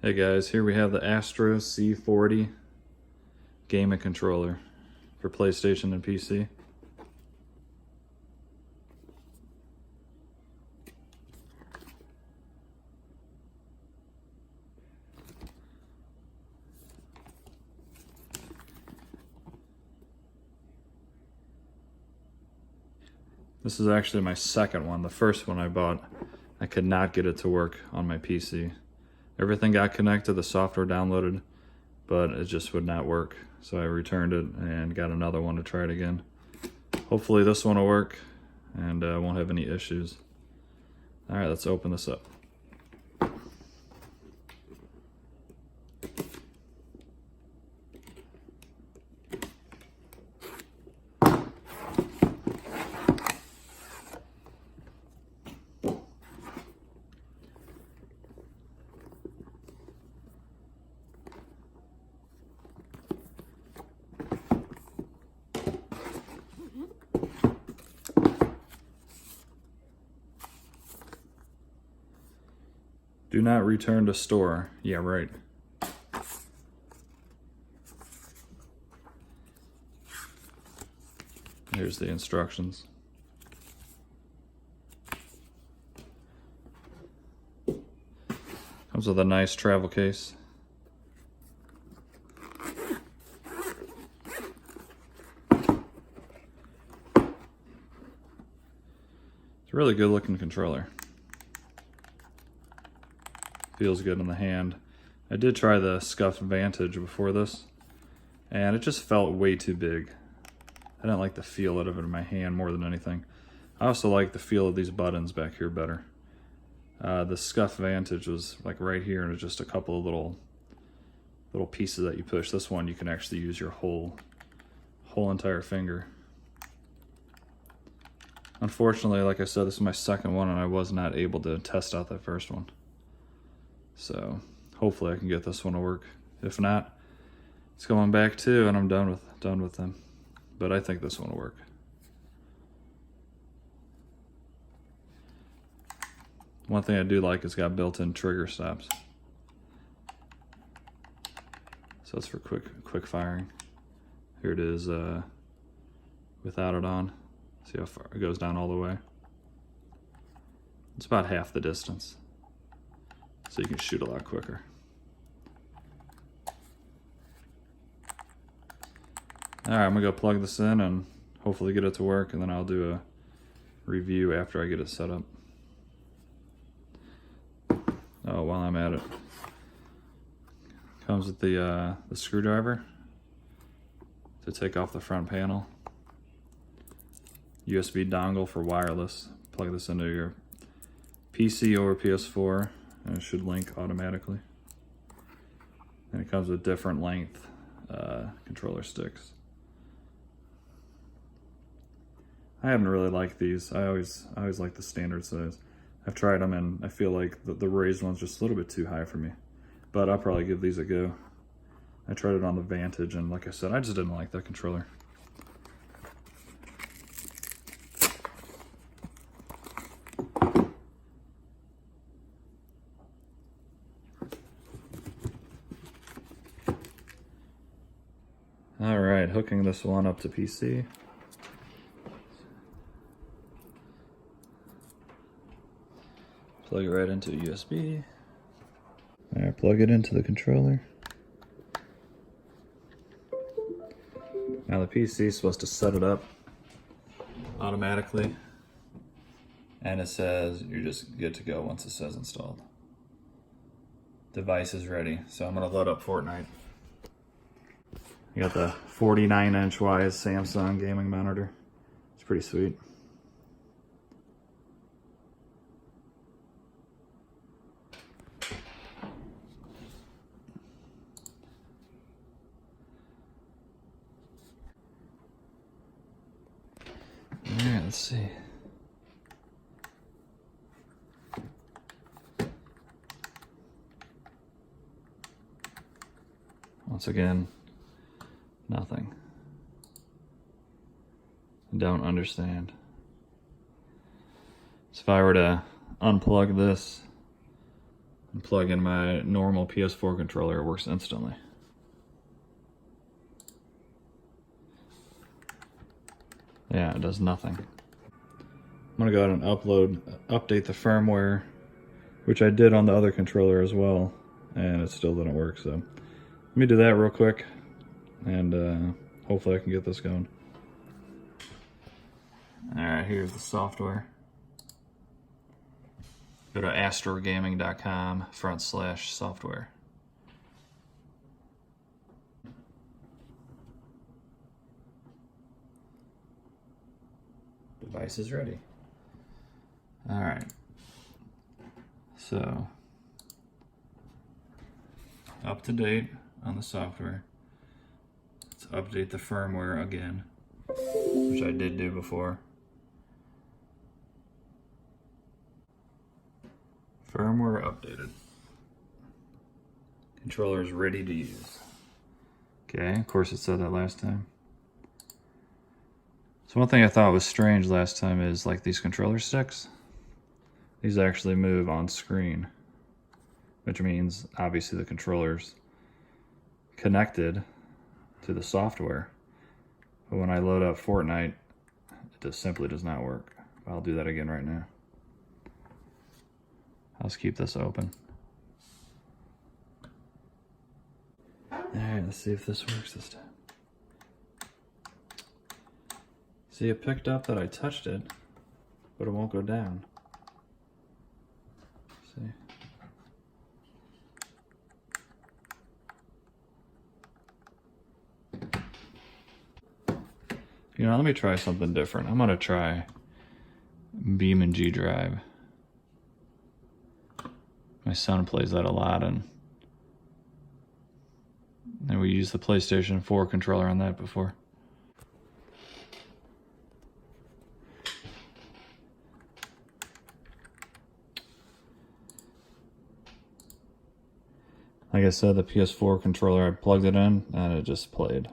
Hey guys, here we have the Astro C40 gaming controller for PlayStation and PC. This is actually my second one. The first one I bought, I could not get it to work on my PC. Everything got connected, the software downloaded, but it just would not work. So I returned it and got another one to try it again. Hopefully this one will work and won't have any issues. All right, let's open this up. Do not return to store. Yeah, right. Here's the instructions. Comes with a nice travel case. It's a really good looking controller. Feels good in the hand. I did try the Scuf Vantage before this, and it just felt way too big. I didn't like the feel of it in my hand more than anything. I also like the feel of these buttons back here better. The Scuf Vantage was like right here, and it's just a couple of little pieces that you push. This one you can actually use your whole entire finger. Unfortunately, like I said, this is my second one, and I was not able to test out that first one. So hopefully I can get this one to work. If not, it's going back too, and I'm done with them. But I think this one will work. One thing I do like is got built-in trigger stops. So it's for quick firing. Here it is without it on. See how far it goes down all the way. It's about half the distance, so you can shoot a lot quicker. All right, I'm gonna go plug this in and hopefully get it to work, and then I'll do a review after I get it set up. Oh, while I'm at it, comes with the screwdriver to take off the front panel. USB dongle for wireless. Plug this into your PC or PS4, and it should link automatically. And it comes with different length controller sticks. I haven't really liked these. I always like the standard size. I've tried them, and I feel like the raised one's just a little bit too high for me. But I'll probably give these a go. I tried it on the Vantage, and like I said, I just didn't like that controller. All right, hooking this one up to PC. Plug it right into USB. All right, plug it into the controller. Now the PC is supposed to set it up automatically, and it says you're just good to go once it says installed. Device is ready, so I'm gonna load up Fortnite. You got the 49-inch wide Samsung gaming monitor. It's pretty sweet. Alright, let's see. Once again, nothing. Don't understand. So if I were to unplug this, and plug in my normal PS4 controller, it works instantly. Yeah, it does nothing. I'm gonna go ahead and update the firmware, which I did on the other controller as well, and it still didn't work, so let me do that real quick, and hopefully I can get this going. Alright, here's the software. Go to astrogaming.com/software. Device is ready. Alright. So, up to date on the software. Let's update the firmware again, which I did do before. Firmware updated. Controller is ready to use. Okay, of course it said that last time. So one thing I thought was strange last time is like these controller sticks. These actually move on screen, which means obviously the controller's connected to the software. But when I load up Fortnite, it just simply does not work. I'll do that again right now. Let's keep this open. Alright, let's see if this works this time. See, it picked up that I touched it, but it won't go down. See? You know, let me try something different. I'm gonna try BeamNG Drive. My son plays that a lot, and we used the PlayStation 4 controller on that before. Like I said, the PS4 controller, I plugged it in and it just played.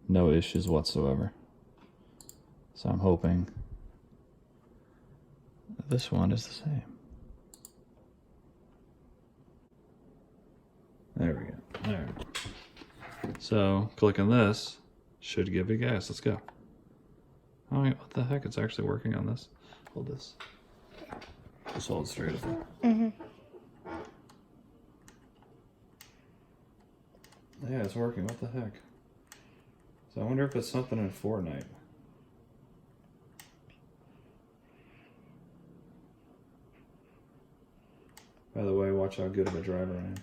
No issues whatsoever. So I'm hoping this one is the same. There we go. All right. So clicking this should give it a guess. Let's go. Oh, wait, what the heck? It's actually working on this. Hold this. Just hold it straight up there. Mm-hmm. Yeah, it's working. What the heck? So I wonder if it's something in Fortnite. By the way, watch how good of a driver I am.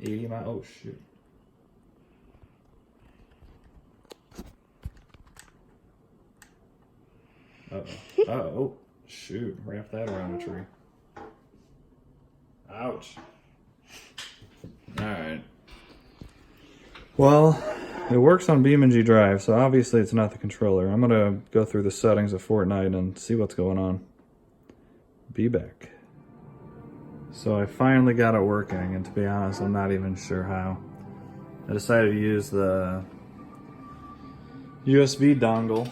80 miles. Oh, shoot. Uh-oh. Oh, shoot. Wrap that around the tree. Ouch. Alright. Well, it works on BeamNG Drive, so obviously it's not the controller. I'm gonna go through the settings of Fortnite and see what's going on. Be back. So I finally got it working, and to be honest, I'm not even sure how. I decided to use the USB dongle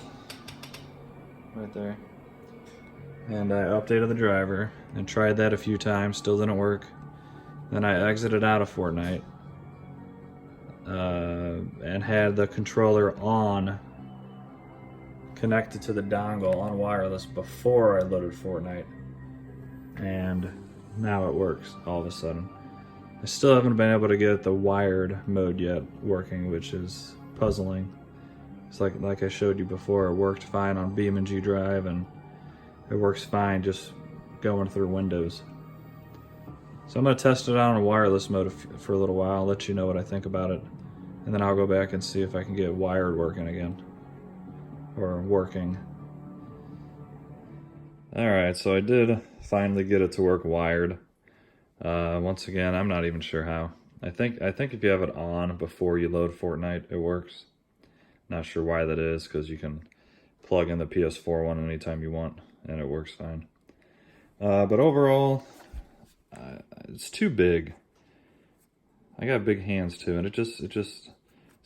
right there. And I updated the driver and tried that a few times, still didn't work. Then I exited out of Fortnite and had the controller on, connected to the dongle on wireless before I loaded Fortnite. And now it works all of a sudden. I still haven't been able to get the wired mode yet working, which is puzzling. It's like I showed you before, it worked fine on BeamNG Drive, and it works fine just going through Windows. So I'm going to test it out on wireless mode for a little while. I'll let you know what I think about it. And then I'll go back and see if I can get wired working again. Or working. Alright, so I did finally get it to work wired. Once again, I'm not even sure how. I think if you have it on before you load Fortnite, it works. Not sure why that is, because you can plug in the PS4 one anytime you want, and it works fine. But overall, it's too big. I got big hands too, and it's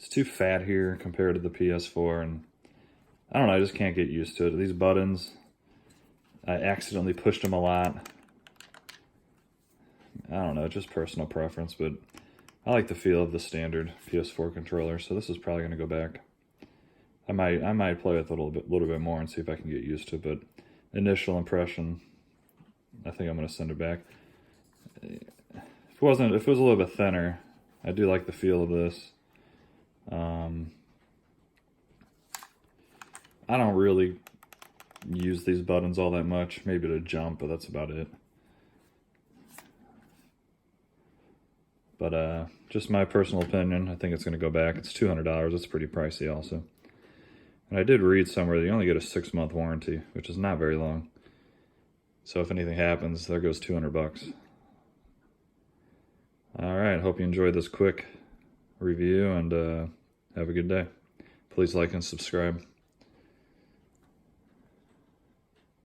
too fat here compared to the PS4, and I don't know, I just can't get used to it. These buttons, I accidentally pushed them a lot, I don't know, just personal preference, but I like the feel of the standard PS4 controller, so this is probably going to go back. I might play with it a little bit more and see if I can get used to it, but initial impression, I think I'm going to send it back. If it was a little bit thinner, I do like the feel of this. I don't really use these buttons all that much, maybe to jump, but that's about it. But just my personal opinion, I think it's going to go back. It's $200. It's pretty pricey also. And I did read somewhere that you only get a 6-month warranty, which is not very long. So if anything happens, there goes 200 bucks. All right, hope you enjoyed this quick review, and have a good day. Please like and subscribe.